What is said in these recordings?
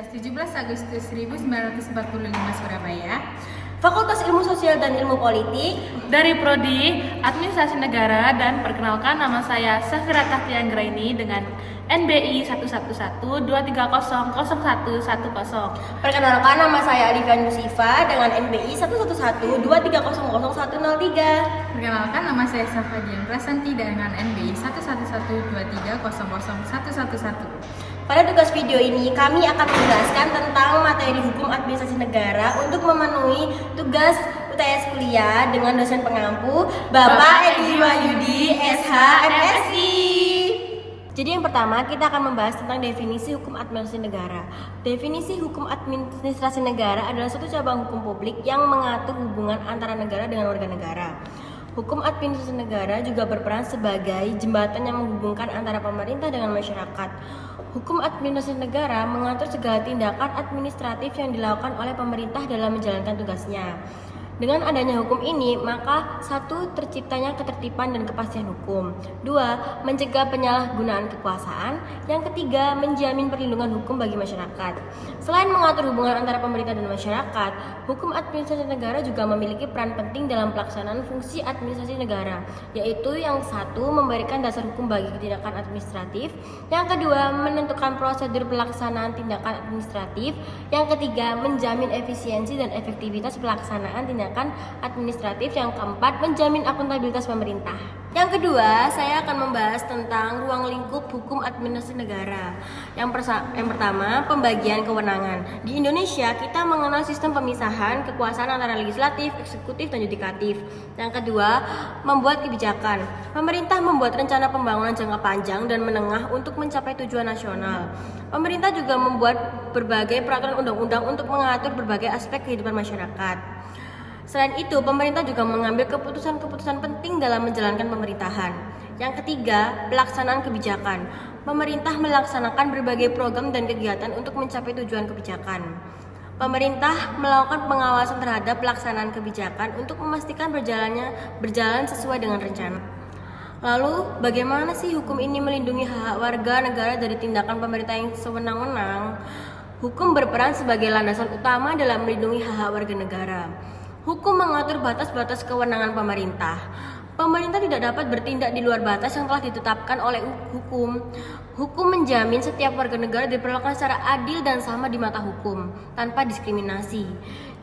17 Agustus 1945 Surabaya. Fakultas Ilmu Sosial dan Ilmu Politik dari Prodi Administrasi Negara, dan perkenalkan, nama saya Safira Kahtianggraini dengan NBI 11123000110. Perkenalkan, nama saya Alifian Yusifa dengan NBI 11123000103. Perkenalkan, nama saya Safa Dian Prasanti dengan NBI 11123000111. Pada tugas video ini, kami akan menjelaskan tentang materi hukum administrasi negara untuk memenuhi tugas UTS kuliah dengan dosen pengampu Bapak Edi Wahyudi, SH, MSI. Jadi yang pertama, kita akan membahas tentang definisi hukum administrasi negara. Definisi hukum administrasi negara adalah suatu cabang hukum publik yang mengatur hubungan antara negara dengan warga negara. Hukum administrasi negara juga berperan sebagai jembatan yang menghubungkan antara pemerintah dengan masyarakat. Hukum administrasi negara mengatur segala tindakan administratif yang dilakukan oleh pemerintah dalam menjalankan tugasnya. Dengan adanya hukum ini, maka 1. Terciptanya ketertiban dan kepastian hukum. 2. Mencegah penyalahgunaan kekuasaan. Yang ketiga, menjamin perlindungan hukum bagi masyarakat. Selain mengatur hubungan antara pemerintah dan masyarakat, hukum administrasi negara juga memiliki peran penting dalam pelaksanaan fungsi administrasi negara, yaitu yang 1. Memberikan dasar hukum bagi tindakan administratif. Yang kedua, menentukan prosedur pelaksanaan tindakan administratif. Yang ketiga, menjamin efisiensi dan efektivitas pelaksanaan tindakan administratif. Yang keempat, menjamin akuntabilitas pemerintah. Yang kedua, saya akan membahas tentang ruang lingkup hukum administrasi negara. Yang pertama, pembagian kewenangan. Di Indonesia, kita mengenal sistem pemisahan kekuasaan antara legislatif, eksekutif, dan yudikatif. Yang kedua, membuat kebijakan. Pemerintah membuat rencana pembangunan jangka panjang dan menengah untuk mencapai tujuan nasional. Pemerintah juga membuat berbagai peraturan undang-undang untuk mengatur berbagai aspek kehidupan masyarakat. Selain itu, pemerintah juga mengambil keputusan-keputusan penting dalam menjalankan pemerintahan. Yang ketiga, pelaksanaan kebijakan. Pemerintah melaksanakan berbagai program dan kegiatan untuk mencapai tujuan kebijakan. Pemerintah melakukan pengawasan terhadap pelaksanaan kebijakan untuk memastikan berjalan sesuai dengan rencana. Lalu, bagaimana sih hukum ini melindungi hak warga negara dari tindakan pemerintah yang sewenang-wenang? Hukum berperan sebagai landasan utama dalam melindungi hak warga negara. Hukum mengatur batas-batas kewenangan pemerintah. Pemerintah tidak dapat bertindak di luar batas yang telah ditetapkan oleh hukum. Hukum menjamin setiap warga negara diperlakukan secara adil dan sama di mata hukum, tanpa diskriminasi.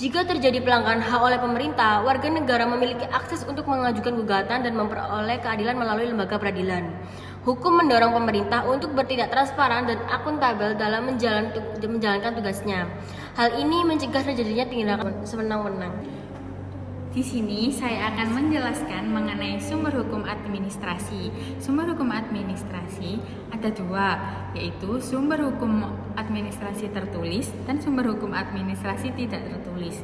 Jika terjadi pelanggaran hak oleh pemerintah, warga negara memiliki akses untuk mengajukan gugatan dan memperoleh keadilan melalui lembaga peradilan. Hukum mendorong pemerintah untuk bertindak transparan dan akuntabel dalam menjalankan tugasnya. Hal ini mencegah terjadinya tindakan sewenang-wenang. Di sini saya akan menjelaskan mengenai sumber hukum administrasi. Sumber hukum administrasi ada dua, yaitu sumber hukum administrasi tertulis dan sumber hukum administrasi tidak tertulis.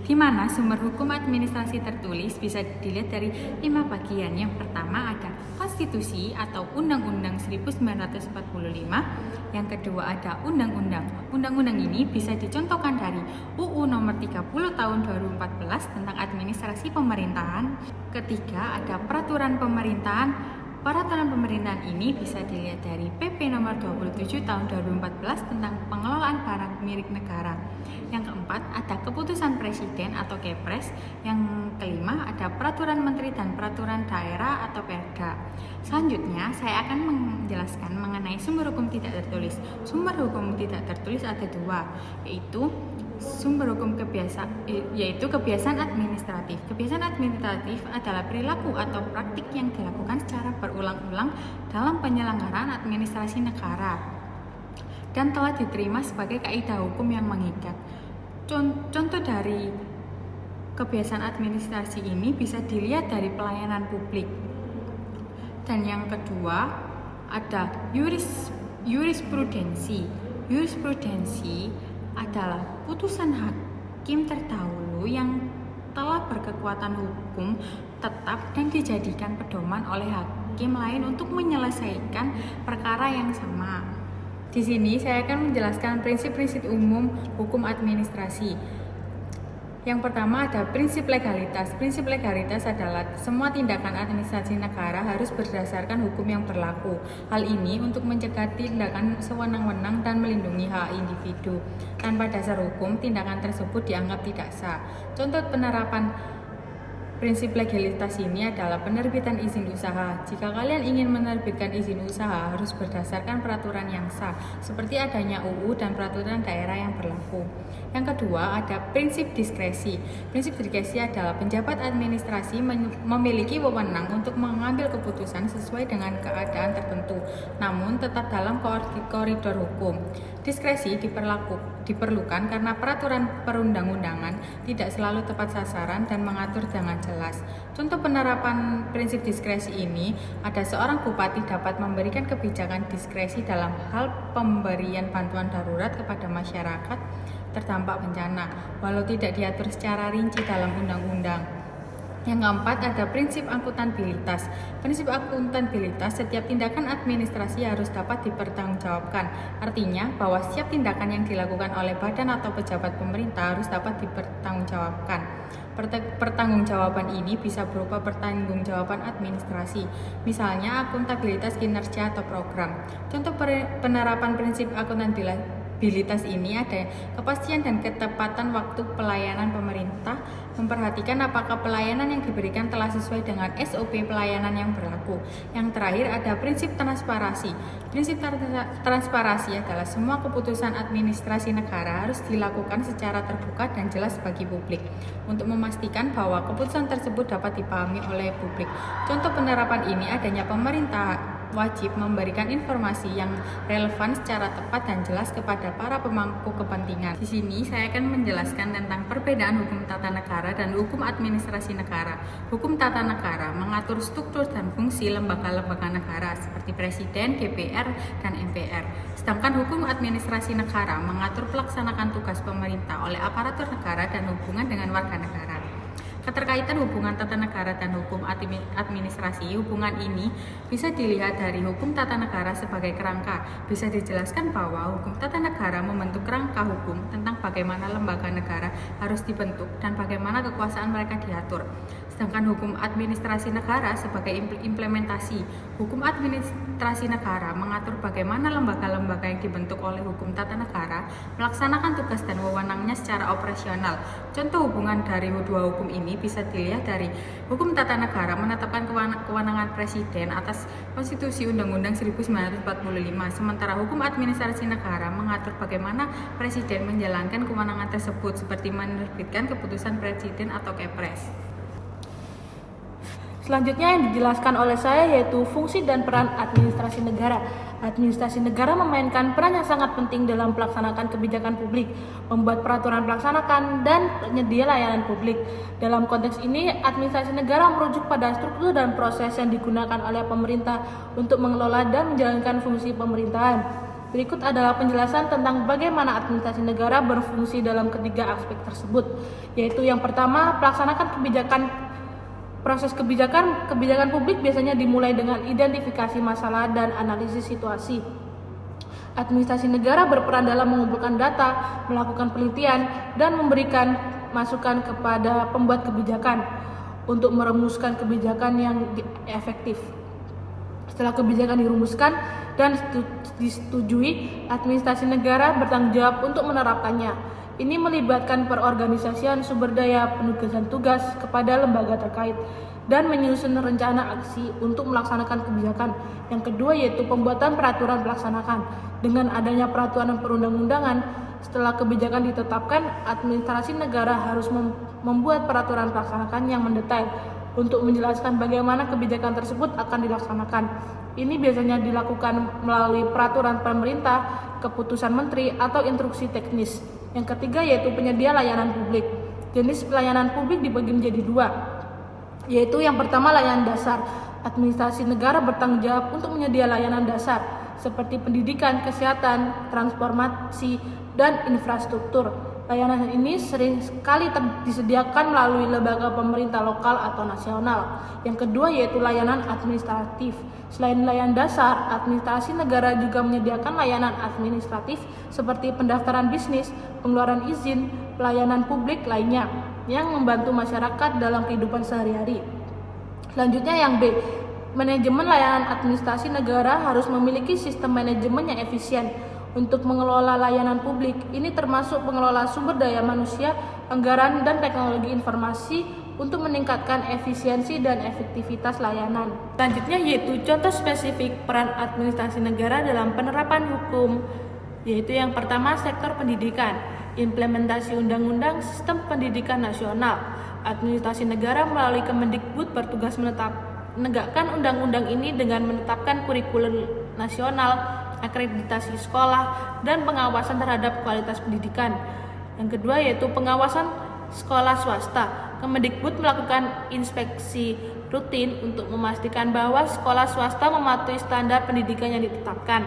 Di mana sumber hukum administrasi tertulis bisa dilihat dari 5 bagian. Yang pertama ada konstitusi atau Undang-Undang 1945. Yang kedua ada undang-undang. Undang-undang ini bisa dicontohkan dari UU nomor 30 tahun 2014 tentang administrasi pemerintahan. Ketiga ada peraturan pemerintahan. Peraturan pemerintahan ini bisa dilihat dari PP nomor 27 tahun 2014 tentang pengelolaan barang milik negara. Yang keempat ada keputusan presiden atau Kepres. Yang kelima ada peraturan menteri dan peraturan daerah atau Perda. Selanjutnya saya akan menjelaskan mengenai sumber hukum tidak tertulis. Sumber hukum tidak tertulis ada dua, yaitu sumber hukum kebiasaan administratif. Kebiasaan administratif adalah perilaku atau praktik yang dilakukan secara berulang-ulang dalam penyelenggaraan administrasi negara dan telah diterima sebagai kaidah hukum yang mengikat. Contoh dari kebiasaan administrasi ini bisa dilihat dari pelayanan publik. Dan yang kedua ada jurisprudensi. Jurisprudensi adalah putusan hakim terdahulu yang telah berkekuatan hukum tetap dan dijadikan pedoman oleh hakim lain untuk menyelesaikan perkara yang sama. Di sini saya akan menjelaskan prinsip-prinsip umum hukum administrasi. Yang pertama ada prinsip legalitas. Prinsip legalitas adalah semua tindakan administrasi negara harus berdasarkan hukum yang berlaku. Hal ini untuk mencegah tindakan sewenang-wenang dan melindungi hak individu. Tanpa dasar hukum, tindakan tersebut dianggap tidak sah. Contoh penerapan prinsip legalitas ini adalah penerbitan izin usaha. Jika kalian ingin menerbitkan izin usaha, harus berdasarkan peraturan yang sah, seperti adanya UU dan peraturan daerah yang berlaku. Yang kedua, ada prinsip diskresi. Prinsip diskresi adalah penjabat administrasi memiliki wewenang untuk mengambil keputusan sesuai dengan keadaan tertentu, namun tetap dalam koridor hukum. Diskresi diperlukan karena peraturan perundang-undangan tidak selalu tepat sasaran dan mengatur dengan jelas. Contoh penerapan prinsip diskresi ini, ada seorang bupati dapat memberikan kebijakan diskresi dalam hal pemberian bantuan darurat kepada masyarakat terdampak bencana, walau tidak diatur secara rinci dalam undang-undang. Yang keempat ada prinsip akuntabilitas. Prinsip akuntabilitas, setiap tindakan administrasi harus dapat dipertanggungjawabkan. Artinya bahwa setiap tindakan yang dilakukan oleh badan atau pejabat pemerintah harus dapat dipertanggungjawabkan. Pertanggungjawaban ini bisa berupa pertanggungjawaban administrasi, misalnya akuntabilitas kinerja atau program. Contoh penerapan prinsip akuntabilitas ini ada kepastian dan ketepatan waktu pelayanan pemerintah, memperhatikan apakah pelayanan yang diberikan telah sesuai dengan SOP pelayanan yang berlaku. Yang terakhir ada prinsip transparansi. Prinsip transparansi adalah semua keputusan administrasi negara harus dilakukan secara terbuka dan jelas bagi publik untuk memastikan bahwa keputusan tersebut dapat dipahami oleh publik. Contoh penerapan ini adanya pemerintah wajib memberikan informasi yang relevan secara tepat dan jelas kepada para pemangku kepentingan. Di sini saya akan menjelaskan tentang perbedaan hukum tata negara dan hukum administrasi negara. Hukum tata negara mengatur struktur dan fungsi lembaga-lembaga negara seperti Presiden, DPR, dan MPR. Sedangkan hukum administrasi negara mengatur pelaksanaan tugas pemerintah oleh aparatur negara dan hubungan dengan warga negara. Keterkaitan hubungan tata negara dan hukum administrasi, hubungan ini bisa dilihat dari hukum tata negara sebagai kerangka. Bisa dijelaskan bahwa hukum tata negara membentuk kerangka hukum tentang bagaimana lembaga negara harus dibentuk dan bagaimana kekuasaan mereka diatur. Sedangkan hukum administrasi negara sebagai implementasi. Hukum administrasi negara mengatur bagaimana lembaga-lembaga yang dibentuk oleh hukum tata negara melaksanakan tugas dan wewenangnya secara operasional. Contoh hubungan dari dua hukum ini bisa dilihat dari hukum tata negara menetapkan kewenangan presiden atas konstitusi Undang-Undang 1945, sementara hukum administrasi negara mengatur bagaimana presiden menjalankan kewenangan tersebut seperti menerbitkan keputusan presiden atau Kepres. Selanjutnya yang dijelaskan oleh saya yaitu fungsi dan peran administrasi negara. Administrasi negara memainkan peran yang sangat penting dalam pelaksanaan kebijakan publik, membuat peraturan pelaksanakan, dan penyedia layanan publik. Dalam konteks ini, administrasi negara merujuk pada struktur dan proses yang digunakan oleh pemerintah untuk mengelola dan menjalankan fungsi pemerintahan. Berikut adalah penjelasan tentang bagaimana administrasi negara berfungsi dalam ketiga aspek tersebut, yaitu yang pertama, pelaksanakan kebijakan. Proses kebijakan publik biasanya dimulai dengan identifikasi masalah dan analisis situasi. Administrasi negara berperan dalam mengumpulkan data, melakukan penelitian, dan memberikan masukan kepada pembuat kebijakan untuk merumuskan kebijakan yang efektif. Setelah kebijakan dirumuskan dan disetujui, administrasi negara bertanggung jawab untuk menerapkannya. Ini melibatkan perorganisasian sumber daya penugasan tugas kepada lembaga terkait dan menyusun rencana aksi untuk melaksanakan kebijakan. Yang kedua yaitu pembuatan peraturan pelaksanakan. Dengan adanya peraturan perundang-undangan, setelah kebijakan ditetapkan, administrasi negara harus membuat peraturan pelaksanakan yang mendetail untuk menjelaskan bagaimana kebijakan tersebut akan dilaksanakan. Ini biasanya dilakukan melalui peraturan pemerintah, keputusan menteri, atau instruksi teknis. Yang ketiga yaitu penyedia layanan publik. Jenis pelayanan publik dibagi menjadi dua, yaitu yang pertama layanan dasar. Administrasi negara bertanggung jawab untuk menyedia layanan dasar seperti pendidikan, kesehatan, transportasi, dan infrastruktur. Layanan ini sering sekali disediakan melalui lembaga pemerintah lokal atau nasional. Yang kedua yaitu layanan administratif. Selain layanan dasar, administrasi negara juga menyediakan layanan administratif seperti pendaftaran bisnis, pengeluaran izin, pelayanan publik lainnya. yang membantu masyarakat dalam kehidupan sehari-hari. Selanjutnya yang B, manajemen layanan administrasi negara harus memiliki sistem manajemen yang efisien untuk mengelola layanan publik. Ini termasuk pengelola sumber daya manusia, anggaran, dan teknologi informasi untuk meningkatkan efisiensi dan efektivitas layanan. Selanjutnya yaitu contoh spesifik peran administrasi negara dalam penerapan hukum, yaitu yang pertama sektor pendidikan, implementasi undang-undang sistem pendidikan nasional. Administrasi negara melalui Kemendikbud bertugas menegakkan undang-undang ini dengan menetapkan kurikulum nasional, akreditasi sekolah, dan pengawasan terhadap kualitas pendidikan. Yang kedua yaitu pengawasan sekolah swasta. Kemendikbud melakukan inspeksi rutin untuk memastikan bahwa sekolah swasta mematuhi standar pendidikan yang ditetapkan.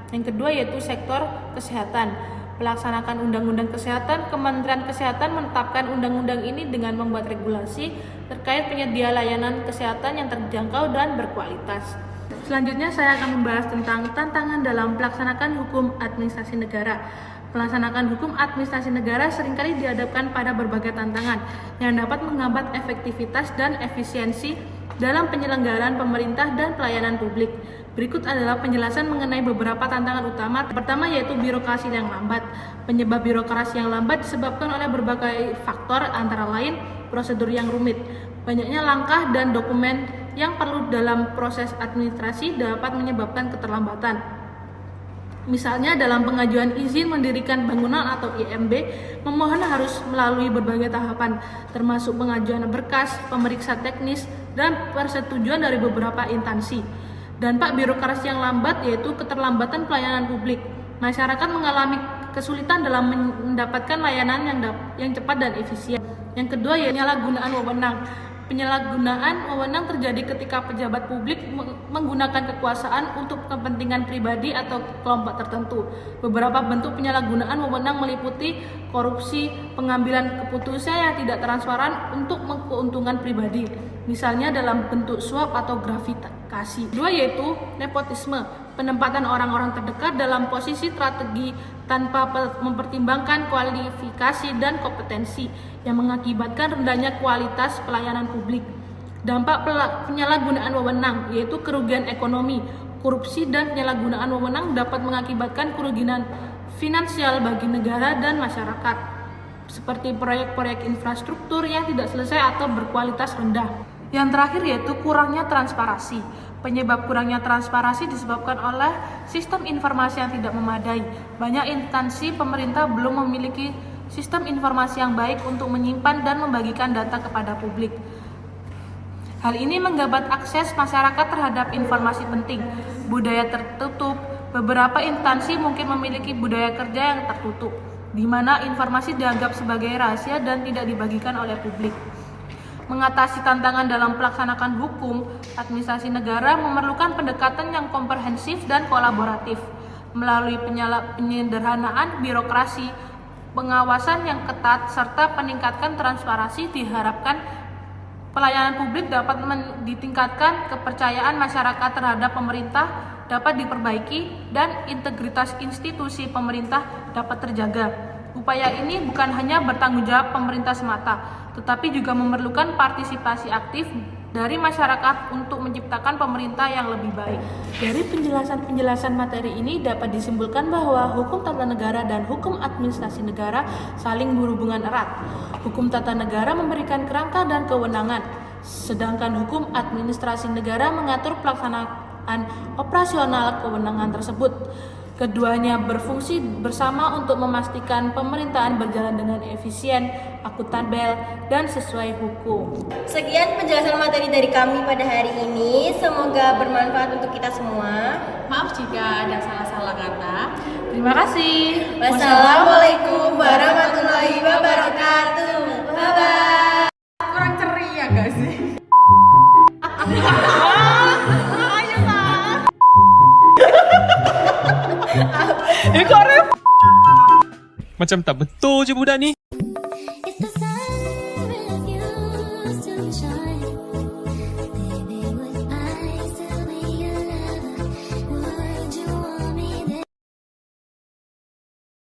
Yang kedua yaitu sektor kesehatan. Pelaksanakan Undang-Undang Kesehatan, Kementerian Kesehatan menetapkan undang-undang ini dengan membuat regulasi terkait penyedia layanan kesehatan yang terjangkau dan berkualitas. Selanjutnya saya akan membahas tentang tantangan dalam pelaksanakan hukum administrasi negara. Pelaksanakan hukum administrasi negara seringkali dihadapkan pada berbagai tantangan yang dapat menghambat efektivitas dan efisiensi dalam penyelenggaraan pemerintah dan pelayanan publik. Berikut adalah penjelasan mengenai beberapa tantangan utama. Pertama yaitu birokrasi yang lambat. Penyebab birokrasi yang lambat disebabkan oleh berbagai faktor, antara lain prosedur yang rumit, banyaknya langkah dan dokumen yang perlu dalam proses administrasi dapat menyebabkan keterlambatan. Misalnya dalam pengajuan izin mendirikan bangunan atau IMB, pemohon harus melalui berbagai tahapan, termasuk pengajuan berkas, pemeriksa teknis, dan persetujuan dari beberapa instansi. Dampak birokrasi yang lambat yaitu keterlambatan pelayanan publik. Masyarakat mengalami kesulitan dalam mendapatkan layanan yang cepat dan efisien. Yang kedua yaitu penyalahgunaan wewenang. Penyalahgunaan wewenang terjadi ketika pejabat publik menggunakan kekuasaan untuk kepentingan pribadi atau kelompok tertentu. Beberapa bentuk penyalahgunaan wewenang meliputi korupsi, pengambilan keputusan yang tidak transparan untuk keuntungan pribadi, misalnya dalam bentuk suap atau gratifikasi. Dua yaitu nepotisme, penempatan orang-orang terdekat dalam posisi strategi tanpa mempertimbangkan kualifikasi dan kompetensi yang mengakibatkan rendahnya kualitas pelayanan publik. Dampak penyalahgunaan wewenang yaitu kerugian ekonomi. Korupsi dan penyalahgunaan wewenang dapat mengakibatkan kerugian finansial bagi negara dan masyarakat, seperti proyek-proyek infrastruktur yang tidak selesai atau berkualitas rendah. Yang terakhir yaitu kurangnya transparansi. Penyebab kurangnya transparansi disebabkan oleh sistem informasi yang tidak memadai. Banyak instansi pemerintah belum memiliki sistem informasi yang baik untuk menyimpan dan membagikan data kepada publik. Hal ini menghambat akses masyarakat terhadap informasi penting. Budaya tertutup. Beberapa instansi mungkin memiliki budaya kerja yang tertutup, di mana informasi dianggap sebagai rahasia dan tidak dibagikan oleh publik. Mengatasi tantangan dalam pelaksanakan hukum administrasi negara memerlukan pendekatan yang komprehensif dan kolaboratif. Melalui penyederhanaan birokrasi, pengawasan yang ketat, serta peningkatan transparansi diharapkan pelayanan publik dapat ditingkatkan, kepercayaan masyarakat terhadap pemerintah dapat diperbaiki, dan integritas institusi pemerintah dapat terjaga. Upaya ini bukan hanya bertanggung jawab pemerintah semata, tetapi juga memerlukan partisipasi aktif dari masyarakat untuk menciptakan pemerintah yang lebih baik. Dari penjelasan-penjelasan materi ini dapat disimpulkan bahwa hukum tata negara dan hukum administrasi negara saling berhubungan erat. Hukum tata negara memberikan kerangka dan kewenangan, sedangkan hukum administrasi negara mengatur pelaksanaan operasional kewenangan tersebut. Keduanya berfungsi bersama untuk memastikan pemerintahan berjalan dengan efisien, akuntabel, dan sesuai hukum. Sekian penjelasan materi dari kami pada hari ini. Semoga bermanfaat untuk kita semua. Maaf jika ada salah-salah kata. Terima kasih. Wassalamualaikum warahmatullahi wabarakatuh. Bye-bye. Kurang ceria gak sih? Macam tak betul je budak ni.